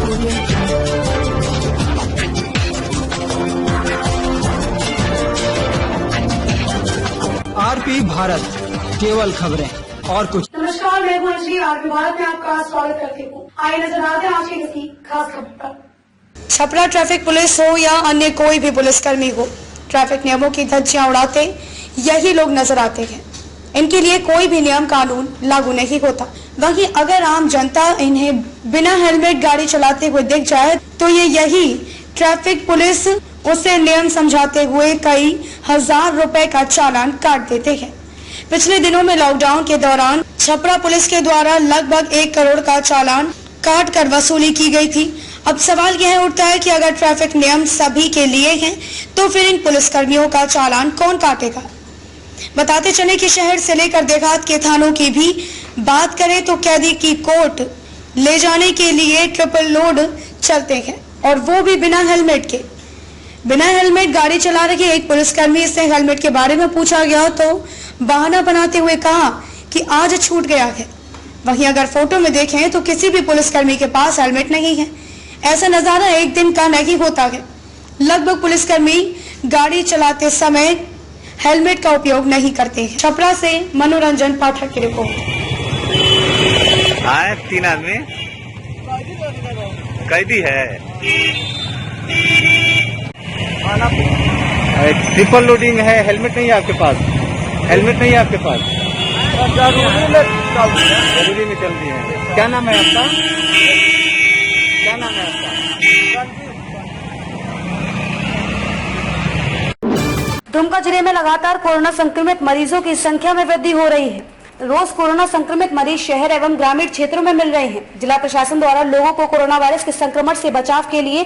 RP Bharat, केवल खबरें और कुछ। नमस्कार, मैं हूं अंजलि। आरपी भारत में आपका स्वागत करती हूँ। आइए नजर डालते हैं आज की किसी खास खबर पर। छपरा ट्रैफिक पुलिस हो या अन्य कोई भी पुलिसकर्मी हो, ट्रैफिक नियमों की धज्जियां उड़ाते यही लोग नजर आते हैं। इनके लिए कोई भी नियम कानून लागू नहीं होता। वहीं अगर आम जनता इन्हें बिना हेलमेट गाड़ी चलाते हुए दिख जाए तो यही ट्रैफिक पुलिस उसे नियम समझाते हुए कई हजार रुपए का चालान काट देते हैं। पिछले दिनों में लॉकडाउन के दौरान छपरा पुलिस के द्वारा लगभग 1 करोड़ का चालान काट कर वसूली की गई थी। अब सवाल यह उठता है कि अगर ट्रैफिक नियम सभी के लिए हैं, तो फिर इन पुलिसकर्मियों का चालान कौन काटेगा। बताते चले कि शहर से लेकर देहात के थानों की भी बात करें तो कैदी की कोर्ट ले जाने के लिए ट्रिपल लोड चलते हैं, और वो भी बिना हेलमेट के। बिना हेलमेट गाड़ी चला रहे एक पुलिसकर्मी से हेलमेट के बारे में पूछा गया तो बहाना बनाते हुए कहा कि आज छूट गया है। वहीं अगर फोटो में देखें तो किसी भी पुलिसकर्मी के पास हेलमेट नहीं है। ऐसा नजारा एक दिन का नहीं होता है। लगभग पुलिसकर्मी गाड़ी चलाते समय हेलमेट का उपयोग नहीं करते हैं। छपरा से मनोरंजन पाठक की रिपोर्ट। 3 आदमी कैदी है। ट्रिपल लोडिंग है। हेलमेट नहीं है आपके पास? हेलमेट नहीं है आपके पास? जरूरी में चल रही है। क्या नाम है आपका? क्या नाम है आपका? दुमका जिले में लगातार कोरोना संक्रमित मरीजों की संख्या में वृद्धि हो रही है। रोज कोरोना संक्रमित मरीज शहर एवं ग्रामीण क्षेत्रों में मिल रहे हैं। जिला प्रशासन द्वारा लोगों को कोरोना वायरस के संक्रमण से बचाव के लिए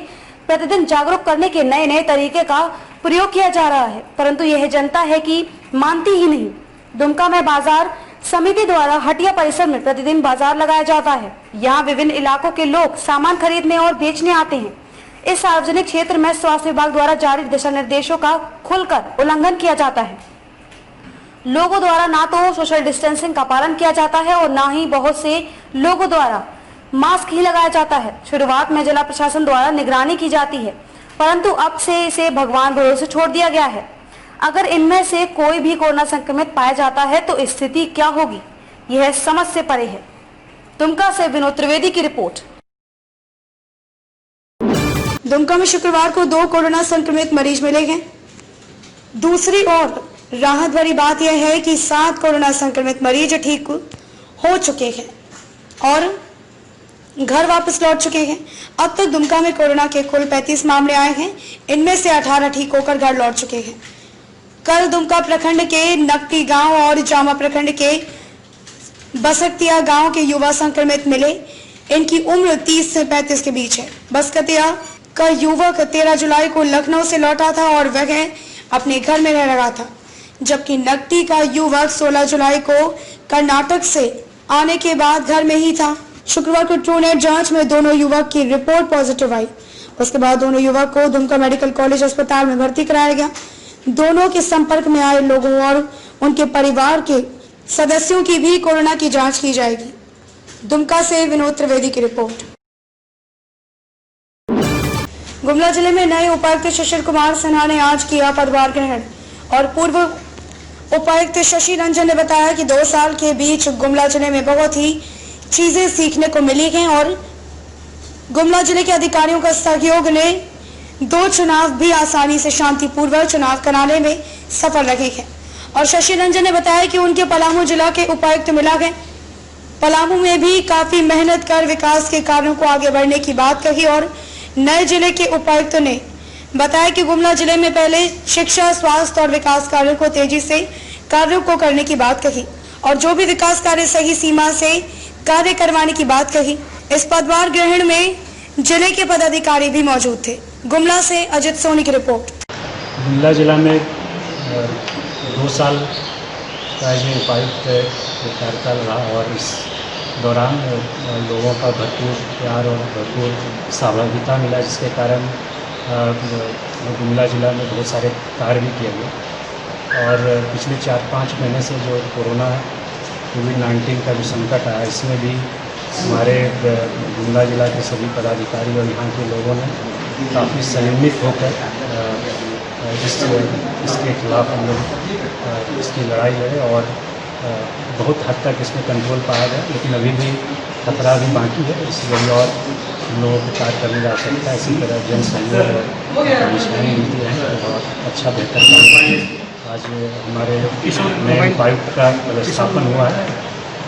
प्रतिदिन जागरूक करने के नए नए तरीके का प्रयोग किया जा रहा है, परंतु यह जनता है कि मानती ही नहीं। दुमका में बाजार समिति द्वारा हटिया परिसर में प्रतिदिन बाजार लगाया जाता है। यहाँ विभिन्न इलाकों के लोग सामान खरीदने और बेचने आते हैं। इस सार्वजनिक क्षेत्र में स्वास्थ्य विभाग द्वारा जारी दिशा निर्देशों का खुलकर उल्लंघन किया जाता है। लोगों द्वारा ना तो सोशल डिस्टेंसिंग का पालन किया जाता है और ना ही बहुत से लोगों द्वारा मास्क ही लगाया जाता है। शुरुआत में जिला प्रशासन द्वारा निगरानी की जाती है, परंतु अब से इसे भगवान भरोसे छोड़ दिया गया है। अगर इनमें से कोई भी कोरोना संक्रमित पाया जाता है तो स्थिति क्या होगी, यह समझ से परे है। दुमका से विनोद त्रिवेदी की रिपोर्ट। दुमका में शुक्रवार को 2 कोरोना संक्रमित मरीज मिले हैं। दूसरी ओर राहत भरी बात यह है कि 7 कोरोना संक्रमित मरीज ठीक हो चुके हैं और घर वापस लौट चुके हैं। अब तक दुमका में कोरोना के कुल 35 मामले आए हैं। इनमें से 18 ठीक होकर घर लौट चुके हैं। कल दुमका प्रखंड के नकटी गांव और जामा प्रखंड के बसकतिया गांव के युवा संक्रमित मिले। इनकी उम्र 30 से 35 के बीच है। बसकतिया का युवक 13 जुलाई को लखनऊ से लौटा था और वह अपने घर में रह रहा था, जबकि नकटी का युवक 16 जुलाई को कर्नाटक से आने के बाद घर में ही था। शुक्रवार को ट्रूनेट जांच में दोनों युवक की रिपोर्ट पॉजिटिव आई। उसके बाद दोनों युवक को दुमका मेडिकल कॉलेज अस्पताल में भर्ती कराया गया। दोनों के संपर्क में आए लोगों और उनके परिवार के सदस्यों की भी कोरोना की जांच की जाएगी। दुमका से विनोद त्रिवेदी की रिपोर्ट। गुमला जिले में नए उपायुक्त शिशिर कुमार सिन्हा ने आज किया पदभार ग्रहण और पूर्व उपायुक्त शशि रंजन ने बताया कि 2 साल के बीच गुमला जिले में बहुत ही चीजें सीखने को मिली हैं और गुमला जिले के अधिकारियों का सहयोग ने 2 चुनाव भी आसानी से शांतिपूर्वक चुनाव कराने में सफल रहे हैं। और शशि रंजन ने बताया कि उनके पलामू जिला के उपायुक्त मिला है। पलामू में भी काफी मेहनत कर विकास के कार्यों को आगे बढ़ने की बात कही और नए जिले के उपायुक्त ने बताया कि गुमला जिले में पहले शिक्षा, स्वास्थ्य और विकास कार्यों को तेजी से कार्यों को करने की बात कही और जो भी विकास कार्य सही सीमा से कार्य करवाने की बात कही। इस पदभार ग्रहण में जिले के पदाधिकारी भी मौजूद थे। गुमला से अजित सोनी की रिपोर्ट। गुमला जिला में 2 साल का ये उपायुक्त कार्यकाल रहा और इस दौरान लोगों का भरपूर प्यार और भरपूर सहभागिता मिला, जिसके कारण गुमला जिला में बहुत सारे कार्य भी किए गए। और पिछले 4-5 महीने से जो कोरोना कोविड-19 का जो संकट आया, इसमें भी हमारे गुमला जिला के सभी पदाधिकारी और यहाँ के लोगों ने काफ़ी संयमित होकर इसके खिलाफ हम लोग इसकी लड़ाई लड़े और बहुत हद तक इसमें कंट्रोल पाया गया, लेकिन अभी भी खतरा भी बाकी है। इसलिए और हम लोगों को कार्य करने की आवश्यकता है। इसी तरह जन सहयोग और निशानी मिलती है तो बहुत अच्छा बेहतर काम करें। आज हमारे नए उपायुक्त का पदस्थापन हुआ है,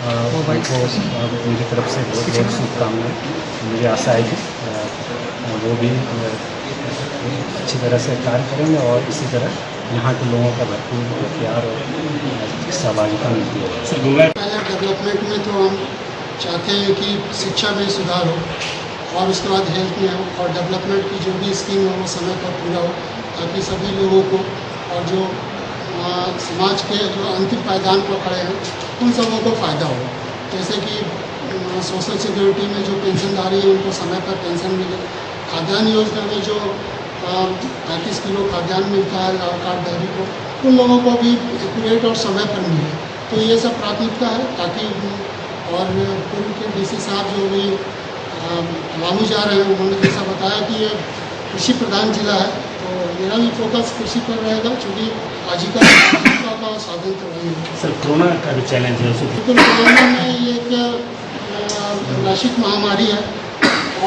उनको मेरी तरफ से बहुत बहुत शुभकामनाएं। मुझे आशा है कि वो भी अच्छी तरह से कार्य करेंगे और इसी तरह यहाँ के लोगों का भरपूर प्यार और सहभागिता मिलती है। डेवलपमेंट में तो हम चाहते हैं कि शिक्षा में सुधार हो और उसके बाद हेल्थ में हो और डेवलपमेंट की जो भी स्कीम है वो समय पर पूरा हो, ताकि सभी लोगों को और जो समाज के जो अंतिम पायदान पर खड़े हैं उन सबों को फ़ायदा हो। जैसे कि सोशल सिक्योरिटी में जो पेंशनधारी है उनको समय पर पेंशन मिले, खाद्यान्न योजना में जो 35 किलो खाद्यान्न मिलता है लाभ कार्डधारी को, उन लोगों को भी एक्यूरेट और समय पर मिले। तो ये सब प्राथमिकता है ताकि और पूर्व के डीसी साहब जो भी मामू जा रहे हैं उन्होंने जैसा बताया कि ये कृषि प्रधान जिला है, तो मेरा भी फोकस कृषि पर रहेगा क्योंकि आजीविका का साधन तो वही है। सर, कोरोना का भी चैलेंज है बिल्कुल। कोरोना में ये एक वैश्विक महामारी है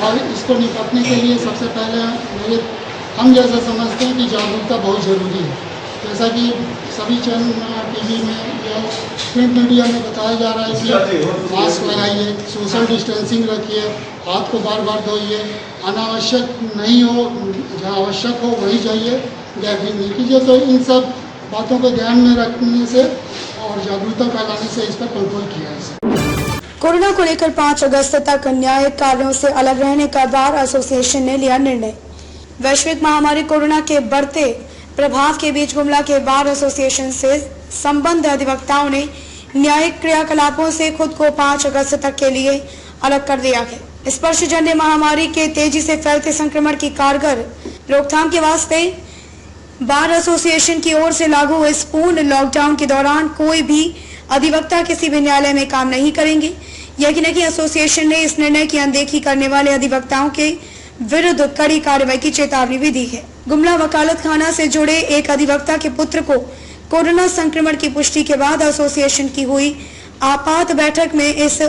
और इसको निपटने के लिए सबसे पहले हम जैसा समझते हैं कि जागरूकता बहुत ज़रूरी है। जैसा कि सभी चैनल टीवी में या प्रिंट मीडिया में बताया जा रहा है कि मास्क लगाइए, सोशल डिस्टेंसिंग रखिए, हाथ को बार बार धोइए, अनावश्यक नहीं हो, जहाँ आवश्यक हो वहीं जाइए, गैदरिंग नहीं कीजिए। तो इन सब बातों को ध्यान में रखने से और जागरूकता फैलाने से इस पर कंट्रोल किया है। कोरोना को लेकर 5 अगस्त तक न्यायिक कार्यों से अलग रहने का बार एसोसिएशन ने लिया निर्णय। वैश्विक महामारी कोरोना के बढ़ते प्रभाव के बीच गुमला के बार एसोसिएशन से संबद्ध अधिवक्ताओं ने न्यायिक क्रियाकलापों से खुद को 5 अगस्त तक के लिए अलग कर दिया है। स्पर्शजन्य महामारी के तेजी से फैलते संक्रमण की कारगर रोकथाम के वास्ते बार एसोसिएशन की ओर से लागू इस पूर्ण लॉकडाउन के दौरान कोई भी अधिवक्ता किसी भी न्यायालय में काम नहीं करेंगे। यकीन है कि एसोसिएशन ने इस निर्णय की अनदेखी करने वाले अधिवक्ताओं के विरुद्ध कड़ी कार्रवाई की चेतावनी भी दी है। गुमला वकालत खाना से जुड़े एक अधिवक्ता के पुत्र को कोरोना संक्रमण की पुष्टि के बाद एसोसिएशन की हुई आपात बैठक में इस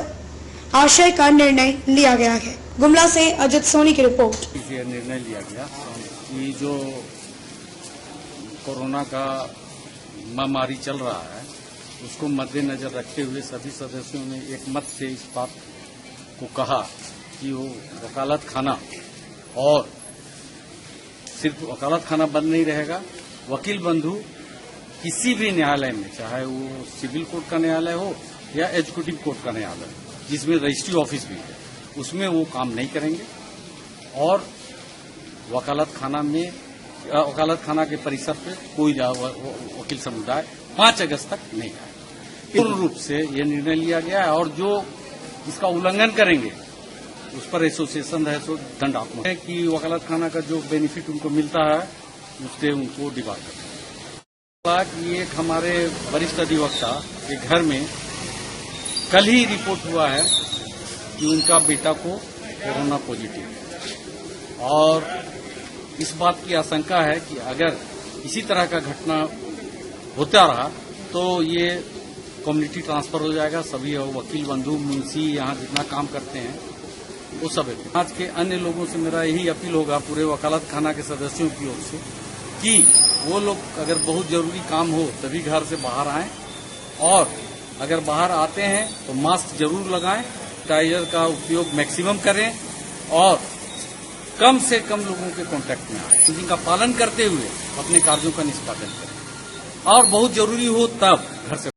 आशय का निर्णय लिया गया है। गुमला से अजित सोनी की रिपोर्ट। ये निर्णय लिया गया कि जो कोरोना का महामारी चल रहा है उसको मद्देनजर रखते हुए सभी सदस्यों ने एक मत से इस बात को कहा कि वो वकालत खाना और सिर्फ वकालत खाना बंद नहीं रहेगा, वकील बंधु किसी भी न्यायालय में, चाहे वो सिविल कोर्ट का न्यायालय हो या एग्जीक्यूटिव कोर्ट का न्यायालय जिसमें रजिस्ट्री ऑफिस भी है, उसमें वो काम नहीं करेंगे और वकालत खाना के परिसर पे कोई वकील समुदाय 5 अगस्त तक नहीं आए। पूर्ण रूप से ये निर्णय लिया गया है और जो इसका उल्लंघन करेंगे उस पर एसोसिएशन है सो दंडात्मक है कि वकालत खाना का जो बेनिफिट उनको मिलता है उससे उनको डिबार करते हैं। कि एक हमारे वरिष्ठ अधिवक्ता के घर में कल ही रिपोर्ट हुआ है कि उनका बेटा को कोरोना पॉजिटिव है और इस बात की आशंका है कि अगर इसी तरह का घटना होता रहा तो ये कम्युनिटी ट्रांसफर हो जाएगा। सभी वकील बंधु मुंशी यहाँ जितना काम करते हैं वो सब है। आज के अन्य लोगों से मेरा यही अपील होगा पूरे वकालत खाना के सदस्यों की ओर से कि वो लोग अगर बहुत जरूरी काम हो तभी घर से बाहर आएं और अगर बाहर आते हैं तो मास्क जरूर लगाएं, सैनिटाइजर का उपयोग मैक्सिमम करें और कम से कम लोगों के कांटेक्ट में आए, जिनका पालन करते हुए अपने कार्यों का निष्पादन करें और बहुत जरूरी हो तब घर से